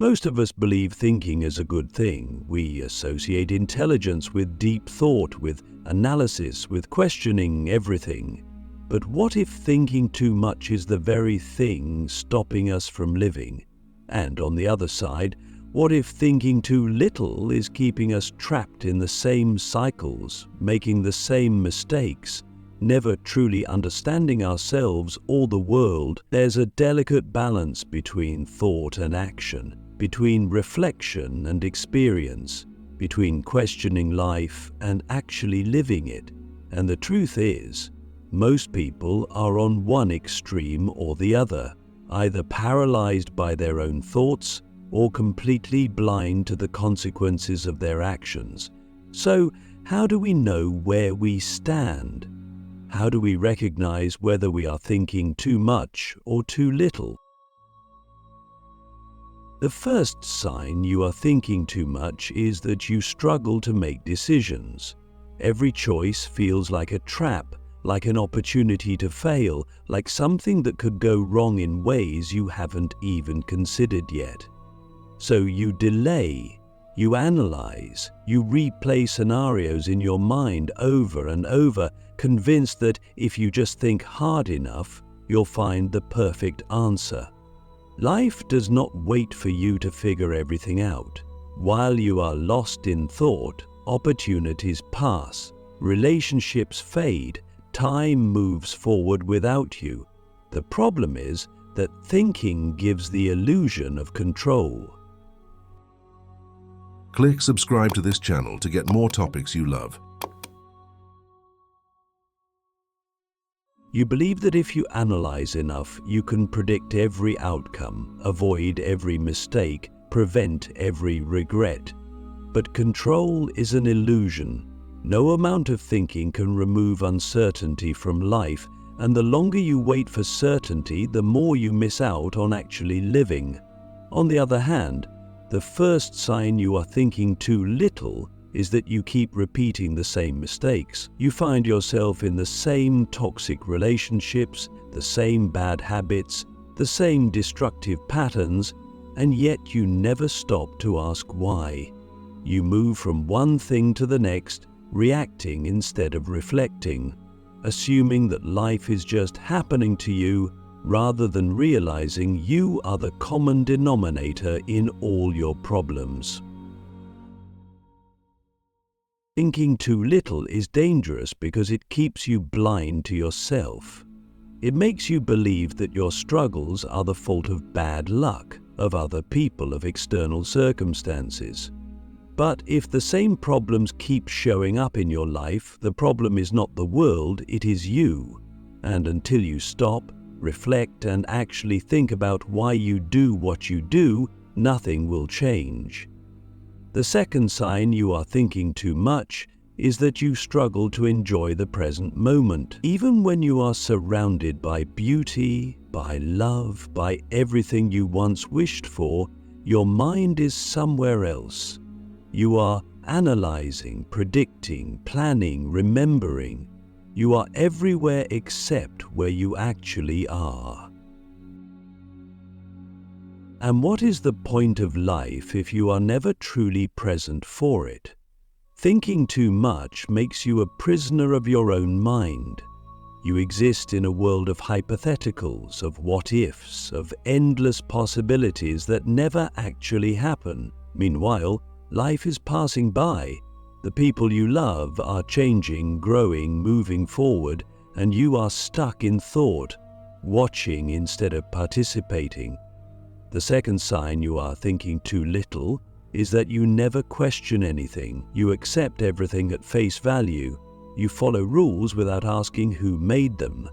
Most of us believe thinking is a good thing. We associate intelligence with deep thought, with analysis, with questioning everything. But what if thinking too much is the very thing stopping us from living? And on the other side, what if thinking too little is keeping us trapped in the same cycles, making the same mistakes, never truly understanding ourselves or the world? There's a delicate balance between thought and action, between reflection and experience, between questioning life and actually living it. And the truth is, most people are on one extreme or the other, either paralyzed by their own thoughts or completely blind to the consequences of their actions. So, how do we know where we stand? How do we recognize whether we are thinking too much or too little? The first sign you are thinking too much is that you struggle to make decisions. Every choice feels like a trap, like an opportunity to fail, like something that could go wrong in ways you haven't even considered yet. So you delay, you analyze, you replay scenarios in your mind over and over, convinced that if you just think hard enough, you'll find the perfect answer. Life does not wait for you to figure everything out. While you are lost in thought, opportunities pass, relationships fade, time moves forward without you. The problem is that thinking gives the illusion of control. Click subscribe to this channel to get more topics you love. You believe that if you analyze enough, you can predict every outcome, avoid every mistake, prevent every regret. But control is an illusion. No amount of thinking can remove uncertainty from life, and the longer you wait for certainty, the more you miss out on actually living. On the other hand, the first sign you are thinking too little is that you keep repeating the same mistakes. You find yourself in the same toxic relationships, the same bad habits, the same destructive patterns, and yet you never stop to ask why. You move from one thing to the next, reacting instead of reflecting, assuming that life is just happening to you rather than realizing you are the common denominator in all your problems. Thinking too little is dangerous because it keeps you blind to yourself. It makes you believe that your struggles are the fault of bad luck, of other people, of external circumstances. But if the same problems keep showing up in your life, the problem is not the world, it is you. And until you stop, reflect, and actually think about why you do what you do, nothing will change. The second sign you are thinking too much is that you struggle to enjoy the present moment. Even when you are surrounded by beauty, by love, by everything you once wished for, your mind is somewhere else. You are analyzing, predicting, planning, remembering. You are everywhere except where you actually are. And what is the point of life if you are never truly present for it? Thinking too much makes you a prisoner of your own mind. You exist in a world of hypotheticals, of what-ifs, of endless possibilities that never actually happen. Meanwhile, life is passing by. The people you love are changing, growing, moving forward, and you are stuck in thought, watching instead of participating. The second sign you are thinking too little is that you never question anything. You accept everything at face value. You follow rules without asking who made them.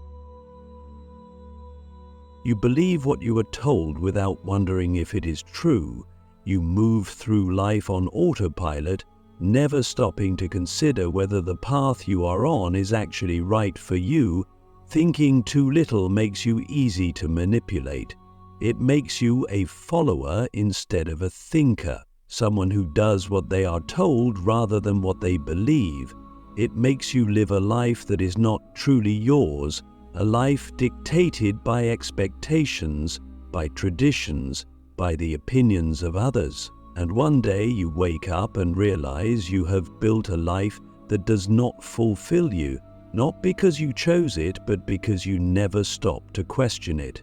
You believe what you are told without wondering if it is true. You move through life on autopilot, never stopping to consider whether the path you are on is actually right for you. Thinking too little makes you easy to manipulate. It makes you a follower instead of a thinker, someone who does what they are told rather than what they believe. It makes you live a life that is not truly yours, a life dictated by expectations, by traditions, by the opinions of others. And one day you wake up and realize you have built a life that does not fulfill you, not because you chose it, but because you never stop to question it.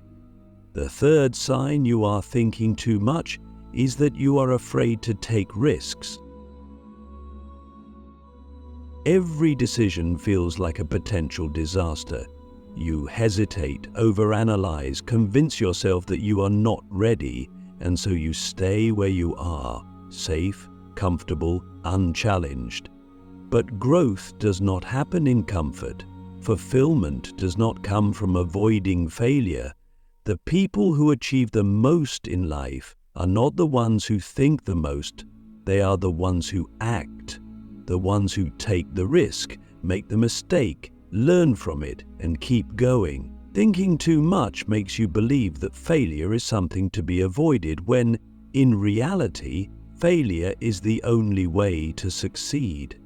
The third sign you are thinking too much is that you are afraid to take risks. Every decision feels like a potential disaster. You hesitate, overanalyze, convince yourself that you are not ready, and so you stay where you are, safe, comfortable, unchallenged. But growth does not happen in comfort. Fulfillment does not come from avoiding failure. The people who achieve the most in life are not the ones who think the most. They are the ones who act, the ones who take the risk, make the mistake, learn from it, and keep going. Thinking too much makes you believe that failure is something to be avoided when, in reality, failure is the only way to succeed.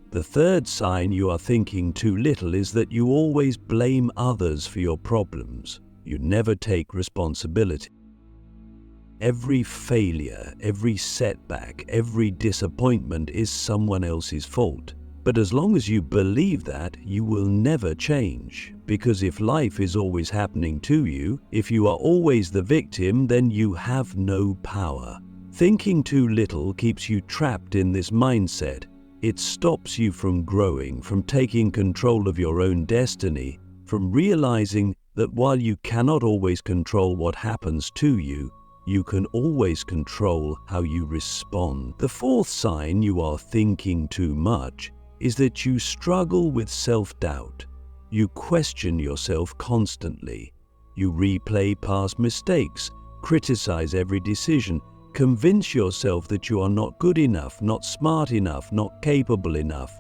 The third sign you are thinking too little is that you always blame others for your problems. You never take responsibility. Every failure, every setback, every disappointment is someone else's fault. But as long as you believe that, you will never change. Because if life is always happening to you, if you are always the victim, then you have no power. Thinking too little keeps you trapped in this mindset. It stops you from growing, from taking control of your own destiny, from realizing that while you cannot always control what happens to you, you can always control how you respond. The fourth sign you are thinking too much is that you struggle with self-doubt. You question yourself constantly. You replay past mistakes, criticize every decision, convince yourself that you are not good enough, not smart enough, not capable enough.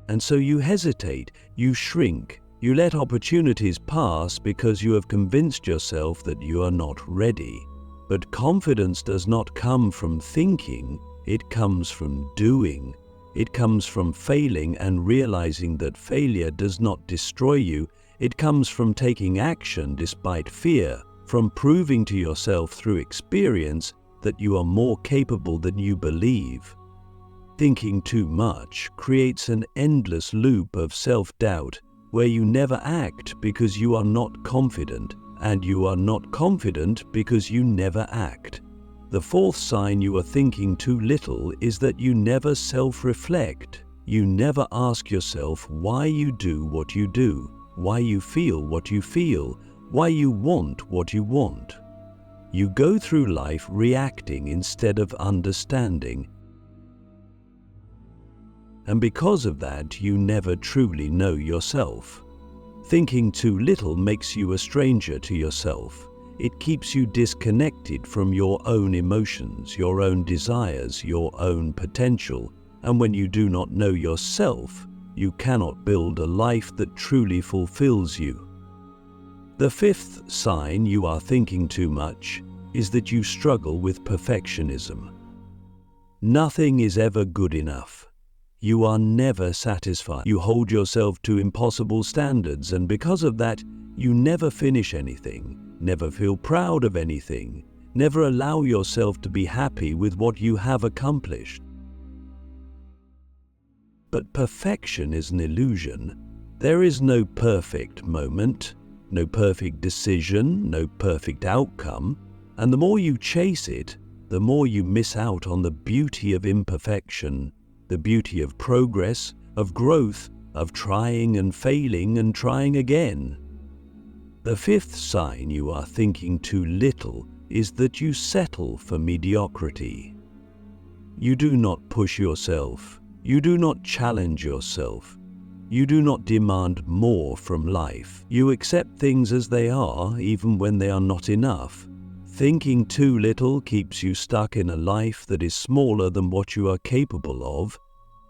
And so you hesitate, you shrink, you let opportunities pass because you have convinced yourself that you are not ready. But confidence does not come from thinking, it comes from doing. It comes from failing and realizing that failure does not destroy you. It comes from taking action despite fear, from proving to yourself through experience that you are more capable than you believe. Thinking too much creates an endless loop of self-doubt where you never act because you are not confident, and you are not confident because you never act. The fourth sign you are thinking too little is that you never self-reflect. You never ask yourself why you do what you do, why you feel what you feel, why you want what you want. You go through life reacting instead of understanding. And because of that, you never truly know yourself. Thinking too little makes you a stranger to yourself. It keeps you disconnected from your own emotions, your own desires, your own potential. And when you do not know yourself, you cannot build a life that truly fulfills you. The fifth sign you are thinking too much is that you struggle with perfectionism. Nothing is ever good enough. You are never satisfied. You hold yourself to impossible standards, and because of that, you never finish anything, never feel proud of anything, never allow yourself to be happy with what you have accomplished. But perfection is an illusion. There is no perfect moment, no perfect decision, no perfect outcome, and the more you chase it, the more you miss out on the beauty of imperfection, the beauty of progress, of growth, of trying and failing and trying again. The fifth sign you are thinking too little is that you settle for mediocrity. You do not push yourself. You do not challenge yourself. You do not demand more from life. You accept things as they are, even when they are not enough. Thinking too little keeps you stuck in a life that is smaller than what you are capable of.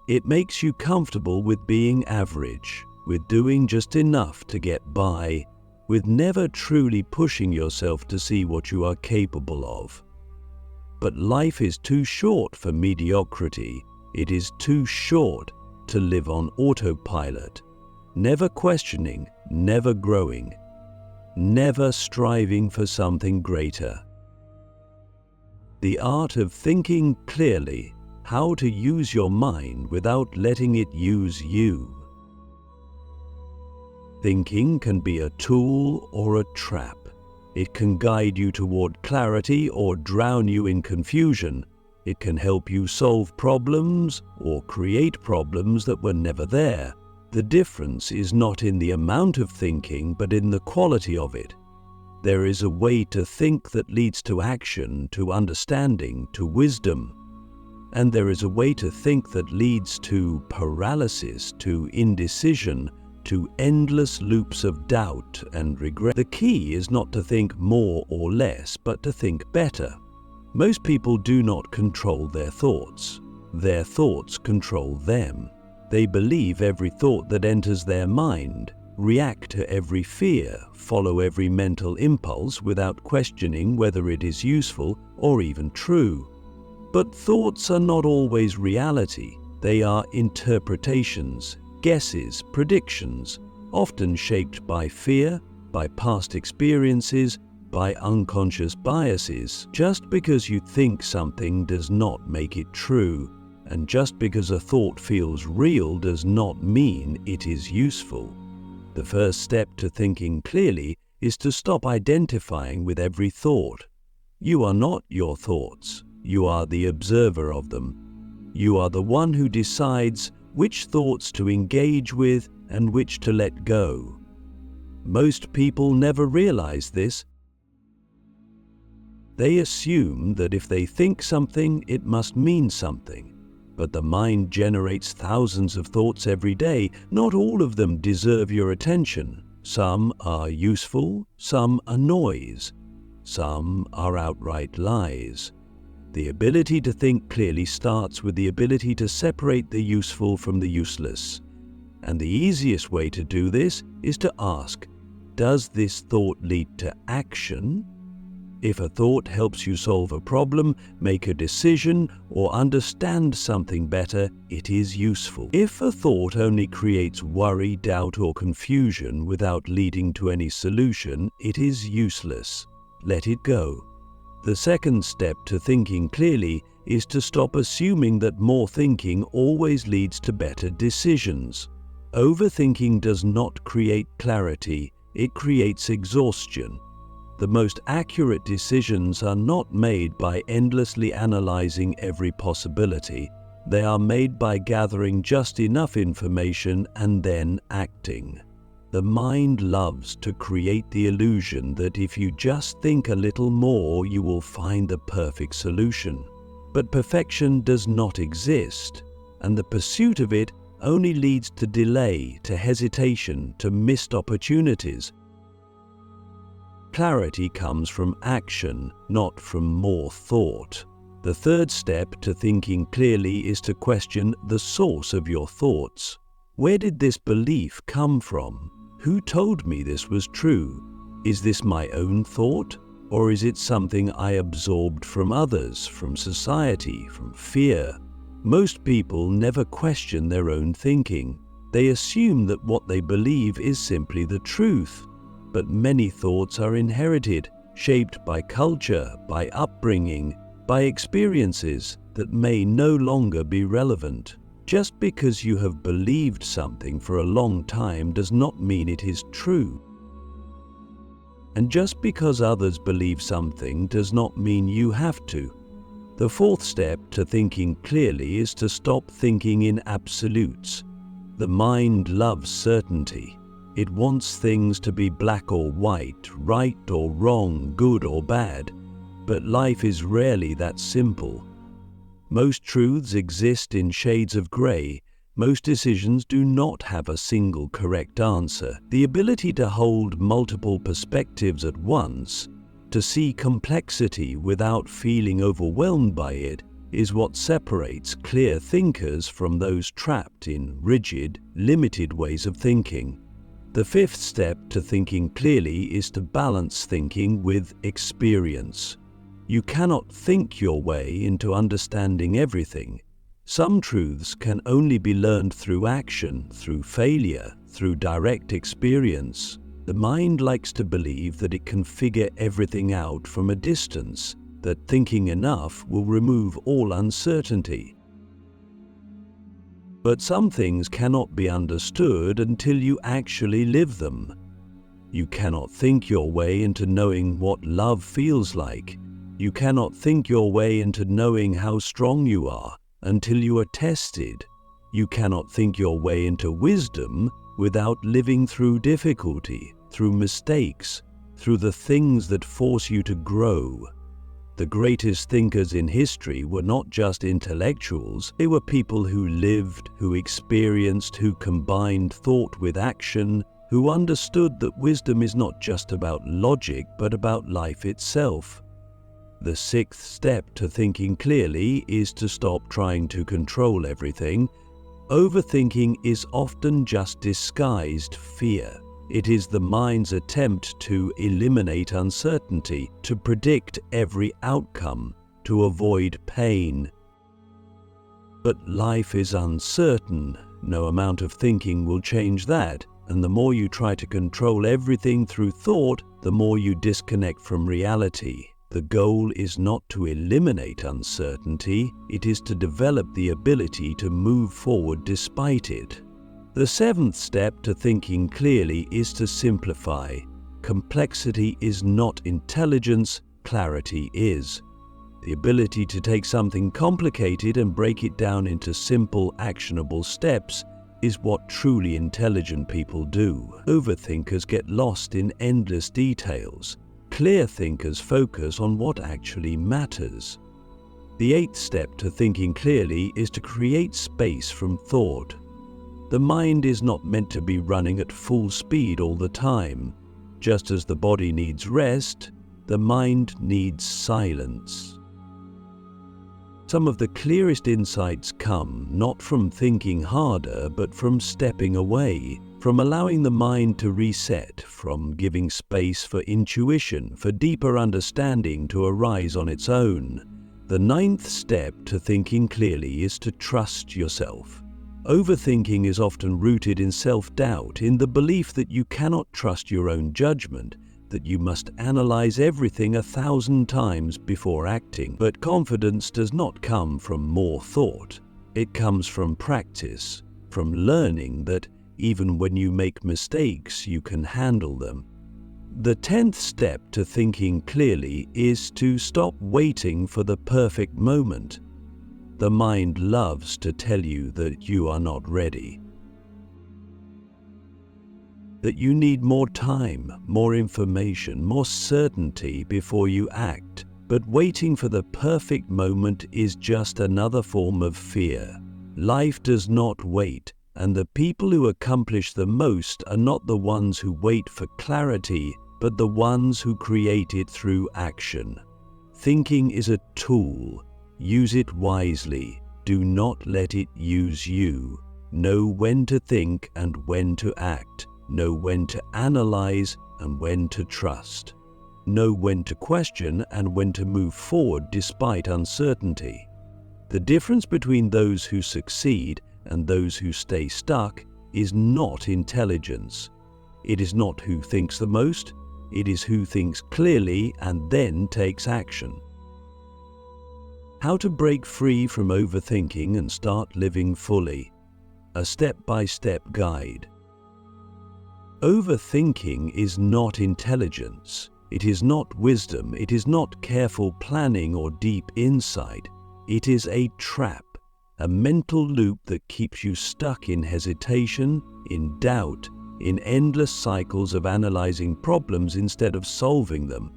It makes you comfortable with being average, with doing just enough to get by, with never truly pushing yourself to see what you are capable of. But life is too short for mediocrity. It is too short to live on autopilot, never questioning, never growing. never striving for something greater. The art of thinking clearly, how to use your mind without letting it use you. Thinking can be a tool or a trap. It can guide you toward clarity or drown you in confusion. It can help you solve problems or create problems that were never there. The difference is not in the amount of thinking, but in the quality of it. There is a way to think that leads to action, to understanding, to wisdom. And there is a way to think that leads to paralysis, to indecision, to endless loops of doubt and regret. The key is not to think more or less, but to think better. Most people do not control their thoughts. Their thoughts control them. They believe every thought that enters their mind, react to every fear, follow every mental impulse without questioning whether it is useful or even true. But thoughts are not always reality. They are interpretations, guesses, predictions, often shaped by fear, by past experiences, by unconscious biases. Just because you think something does not make it true, and just because a thought feels real does not mean it is useful. The first step to thinking clearly is to stop identifying with every thought. You are not your thoughts. You are the observer of them. You are the one who decides which thoughts to engage with and which to let go. Most people never realize this. They assume that if they think something, it must mean something. But the mind generates thousands of thoughts every day. Not all of them deserve your attention. Some are useful, some are noise, some are outright lies. The ability to think clearly starts with the ability to separate the useful from the useless. And the easiest way to do this is to ask, does this thought lead to action? If a thought helps you solve a problem, make a decision, or understand something better, it is useful. If a thought only creates worry, doubt, or confusion without leading to any solution, it is useless. Let it go. The second step to thinking clearly is to stop assuming that more thinking always leads to better decisions. Overthinking does not create clarity, it creates exhaustion. The most accurate decisions are not made by endlessly analyzing every possibility. They are made by gathering just enough information and then acting. The mind loves to create the illusion that if you just think a little more, you will find the perfect solution. But perfection does not exist, and the pursuit of it only leads to delay, to hesitation, to missed opportunities. Clarity comes from action, not from more thought. The third step to thinking clearly is to question the source of your thoughts. Where did this belief come from? Who told me this was true? Is this my own thought? Or is it something I absorbed from others, from society, from fear? Most people never question their own thinking. They assume that what they believe is simply the truth. But many thoughts are inherited, shaped by culture, by upbringing, by experiences that may no longer be relevant. Just because you have believed something for a long time does not mean it is true. And just because others believe something does not mean you have to. The fourth step to thinking clearly is to stop thinking in absolutes. The mind loves certainty. It wants things to be black or white, right or wrong, good or bad. But life is rarely that simple. Most truths exist in shades of gray. Most decisions do not have a single correct answer. The ability to hold multiple perspectives at once, to see complexity without feeling overwhelmed by it, is what separates clear thinkers from those trapped in rigid, limited ways of thinking. The fifth step to thinking clearly is to balance thinking with experience. You cannot think your way into understanding everything. Some truths can only be learned through action, through failure, through direct experience. The mind likes to believe that it can figure everything out from a distance, that thinking enough will remove all uncertainty. But some things cannot be understood until you actually live them. You cannot think your way into knowing what love feels like. You cannot think your way into knowing how strong you are until you are tested. You cannot think your way into wisdom without living through difficulty, through mistakes, through the things that force you to grow. The greatest thinkers in history were not just intellectuals, they were people who lived, who experienced, who combined thought with action, who understood that wisdom is not just about logic but about life itself. The sixth step to thinking clearly is to stop trying to control everything. Overthinking is often just disguised fear. It is the mind's attempt to eliminate uncertainty, to predict every outcome, to avoid pain. But life is uncertain. No amount of thinking will change that, and the more you try to control everything through thought, the more you disconnect from reality. The goal is not to eliminate uncertainty, it is to develop the ability to move forward despite it. The seventh step to thinking clearly is to simplify. Complexity is not intelligence, clarity is. The ability to take something complicated and break it down into simple, actionable steps is what truly intelligent people do. Overthinkers get lost in endless details. Clear thinkers focus on what actually matters. The eighth step to thinking clearly is to create space from thought. The mind is not meant to be running at full speed all the time. Just as the body needs rest, the mind needs silence. Some of the clearest insights come not from thinking harder, but from stepping away, from allowing the mind to reset, from giving space for intuition, for deeper understanding to arise on its own. The ninth step to thinking clearly is to trust yourself. Overthinking is often rooted in self-doubt, in the belief that you cannot trust your own judgment, that you must analyze everything 1,000 times before acting. But confidence does not come from more thought. It comes from practice, from learning that even when you make mistakes, you can handle them. The 10th step to thinking clearly is to stop waiting for the perfect moment. The mind loves to tell you that you are not ready, that you need more time, more information, more certainty before you act. But waiting for the perfect moment is just another form of fear. Life does not wait, and the people who accomplish the most are not the ones who wait for clarity, but the ones who create it through action. Thinking is a tool. Use it wisely. Do not let it use you. Know when to think and when to act. Know when to analyze and when to trust. Know when to question and when to move forward despite uncertainty. The difference between those who succeed and those who stay stuck is not intelligence. It is not who thinks the most, it is who thinks clearly and then takes action. How to break free from overthinking and start living fully. A step-by-step guide. Overthinking is not intelligence. It is not wisdom. It is not careful planning or deep insight. It is a trap, a mental loop that keeps you stuck in hesitation, in doubt, in endless cycles of analyzing problems instead of solving them.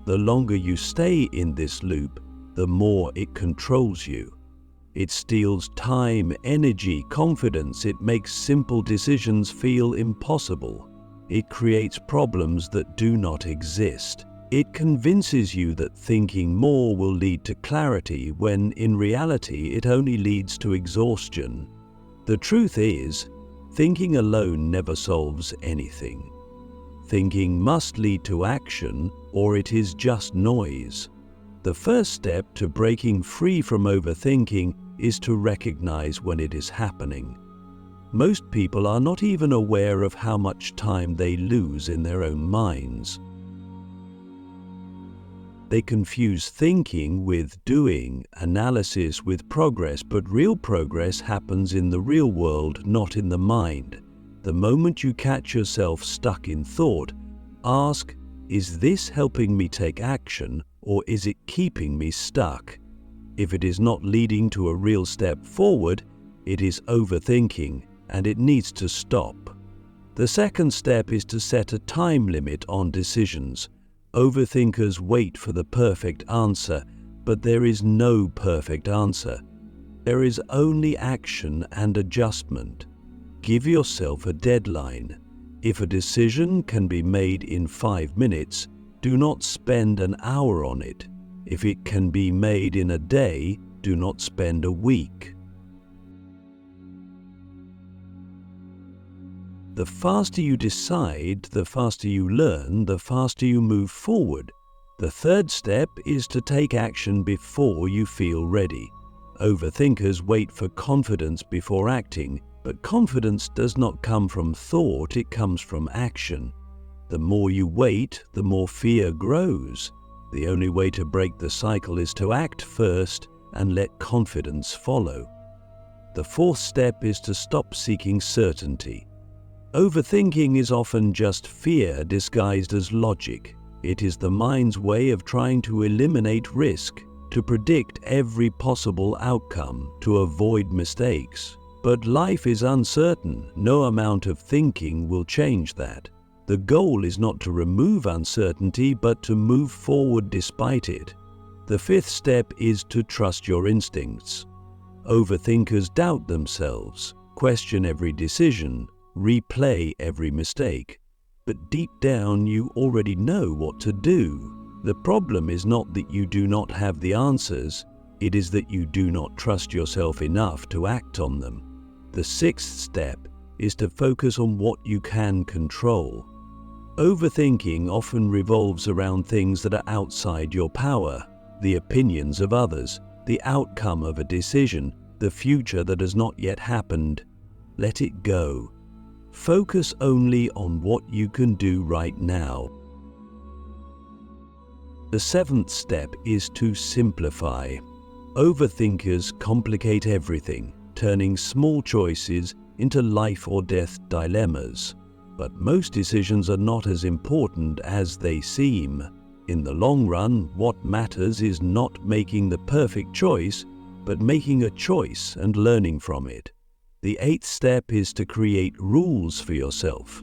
The longer you stay in this loop, the more it controls you. It steals time, energy, confidence. It makes simple decisions feel impossible. It creates problems that do not exist. It convinces you that thinking more will lead to clarity when in reality it only leads to exhaustion. The truth is, thinking alone never solves anything. Thinking must lead to action or it is just noise. The first step to breaking free from overthinking is to recognize when it is happening. Most people are not even aware of how much time they lose in their own minds. They confuse thinking with doing, analysis with progress, but real progress happens in the real world, not in the mind. The moment you catch yourself stuck in thought, ask, is this helping me take action, or is it keeping me stuck? If it is not leading to a real step forward, it is overthinking, and it needs to stop. The second step is to set a time limit on decisions. Overthinkers wait for the perfect answer, but there is no perfect answer. There is only action and adjustment. Give yourself a deadline. If a decision can be made in 5 minutes, do not spend an hour on it. If it can be made in a day, do not spend a week. The faster you decide, the faster you learn, the faster you move forward. The third step is to take action before you feel ready. Overthinkers wait for confidence before acting, but confidence does not come from thought, it comes from action. The more you wait, the more fear grows. The only way to break the cycle is to act first and let confidence follow. The fourth step is to stop seeking certainty. Overthinking is often just fear disguised as logic. It is the mind's way of trying to eliminate risk, to predict every possible outcome, to avoid mistakes. But life is uncertain. No amount of thinking will change that. The goal is not to remove uncertainty, but to move forward despite it. The fifth step is to trust your instincts. Overthinkers doubt themselves, question every decision, replay every mistake. But deep down you already know what to do. The problem is not that you do not have the answers, it is that you do not trust yourself enough to act on them. The sixth step is to focus on what you can control. Overthinking often revolves around things that are outside your power, the opinions of others, the outcome of a decision, the future that has not yet happened. Let it go. Focus only on what you can do right now. The seventh step is to simplify. Overthinkers complicate everything, turning small choices into life or death dilemmas. But most decisions are not as important as they seem. In the long run, what matters is not making the perfect choice, but making a choice and learning from it. The eighth step is to create rules for yourself.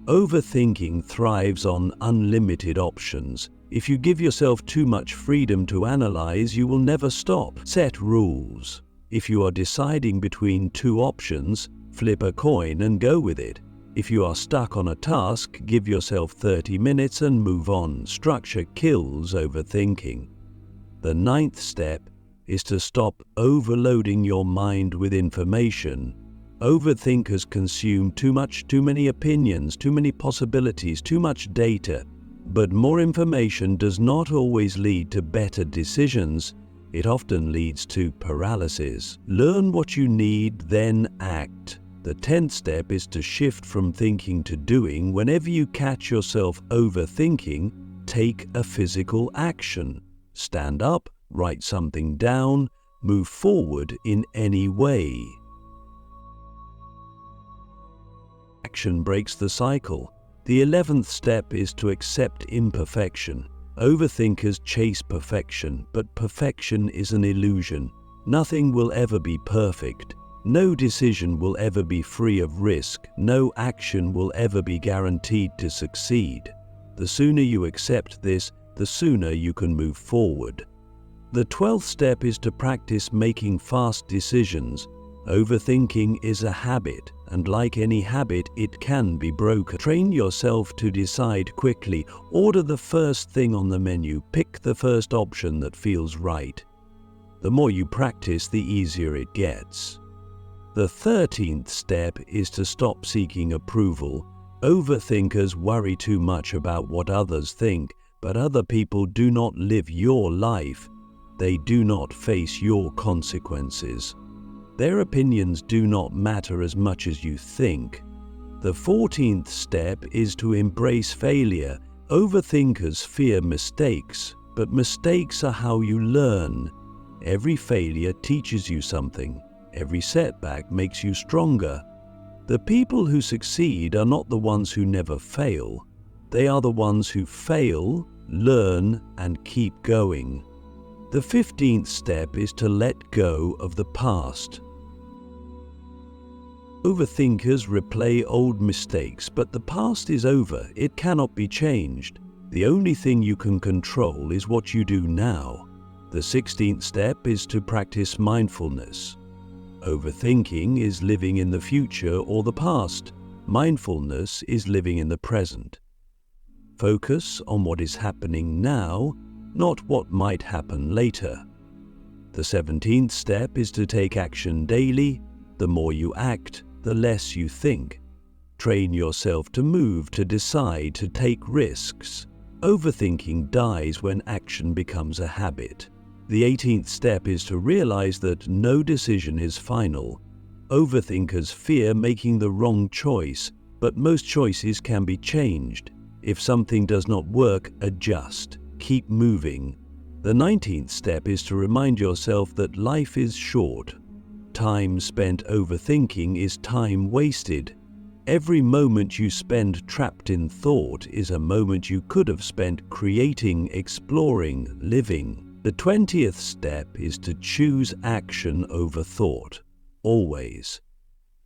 Overthinking thrives on unlimited options. If you give yourself too much freedom to analyze, you will never stop. Set rules. If you are deciding between two options, flip a coin and go with it. If you are stuck on a task, give yourself 30 minutes and move on. Structure kills overthinking. The ninth step is to stop overloading your mind with information. Overthinkers consume too many opinions, too many possibilities, too much data. But more information does not always lead to better decisions. It often leads to paralysis. Learn what you need, then act. The 10th step is to shift from thinking to doing. Whenever you catch yourself overthinking, take a physical action. Stand up, write something down, move forward in any way. Action breaks the cycle. The 11th step is to accept imperfection. Overthinkers chase perfection, but perfection is an illusion. Nothing will ever be perfect. No decision will ever be free of risk. No action will ever be guaranteed to succeed. The sooner you accept this, the sooner you can move forward. The 12th step is to practice making fast decisions. Overthinking is a habit, and like any habit, it can be broken. Train yourself to decide quickly. Order the first thing on the menu. Pick the first option that feels right. The more you practice, the easier it gets. The 13th step is to stop seeking approval. Overthinkers worry too much about what others think, but other people do not live your life. They do not face your consequences. Their opinions do not matter as much as you think. The 14th step is to embrace failure. Overthinkers fear mistakes, but mistakes are how you learn. Every failure teaches you something. Every setback makes you stronger. The people who succeed are not the ones who never fail. They are the ones who fail, learn, and keep going. The 15th step is to let go of the past. Overthinkers replay old mistakes, but the past is over. It cannot be changed. The only thing you can control is what you do now. The 16th step is to practice mindfulness. Overthinking is living in the future or the past. Mindfulness is living in the present. Focus on what is happening now, not what might happen later. The 17th step is to take action daily. The more you act, the less you think. Train yourself to move, to decide, to take risks. Overthinking dies when action becomes a habit. The 18th step is to realize that no decision is final. Overthinkers fear making the wrong choice, but most choices can be changed. If something does not work, adjust. Keep moving. The 19th step is to remind yourself that life is short. Time spent overthinking is time wasted. Every moment you spend trapped in thought is a moment you could have spent creating, exploring, living. The 20th step is to choose action over thought. Always.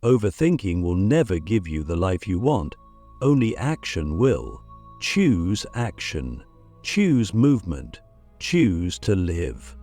Overthinking will never give you the life you want. Only action will. Choose action. Choose movement. Choose to live.